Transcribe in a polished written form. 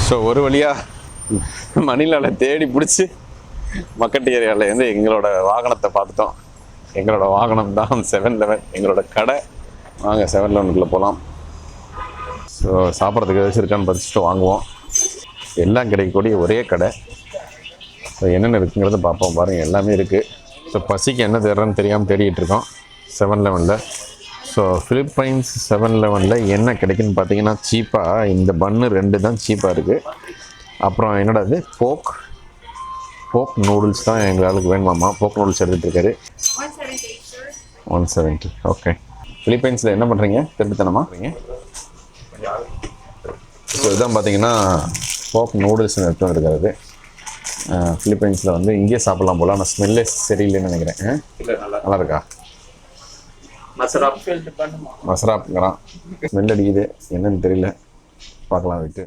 So ஒரு வழியாக மணிலால தேடி பிடிச்சி மக்கட்டி ஏரியாவில் வந்து எங்களோட வாகனத்தை பார்த்துட்டோம். எங்களோட வாகனம் தான் 7-Eleven, எங்களோட கடை. வாங்க 7-Elevenக்குள்ளே போகலாம். ஸோ சாப்பிட்றதுக்கு ஏதாச்சும் இருக்கான்னு பறிச்சுட்டு வாங்குவோம். எல்லாம் கிடைக்கக்கூடிய ஒரே கடை. ஸோ என்னென்ன இருக்குங்கிறத பார்ப்போம். பாருங்கள், எல்லாமே இருக்குது. ஸோ பசிக்கு என்ன தேடுறேன்னு தெரியாமல் தேடிகிட்டு இருக்கோம் 7-Elevenல. ஸோ ஃபிலிப்பைன்ஸ் 7-Elevenல என்ன கிடைக்குன்னு பார்த்தீங்கன்னா, சீப்பாக இந்த பன்னு 2 தான் சீப்பாக இருக்குது. அப்புறம் என்னடா இது போக் நூடுல்ஸ் தான் எங்கள் ஆளுக்கு வேணுமாம்மா. போக் நூடுல்ஸ் எடுத்துகிட்டு இருக்காரு. 170. ஓகே. ஃபிலிப்பைன்ஸில் என்ன பண்ணுறீங்க? திருட்டுத்தனமா ஸோ இதுதான் பார்த்தீங்கன்னா போக் நூடுல்ஸ்னு எடுத்து இருக்கிறது. ஃபிலிப்பைன்ஸில் வந்து இங்கேயே சாப்பிட்லாம் போல். ஆனால் ஸ்மெல்லே சரியில்லைன்னு நினைக்கிறேன். நல்லா இருக்கா? மசராப்ங்கிறான். ஸ்மெல் அடிக்குது, என்னன்னு தெரியல. பார்க்கலாம் விட்டு.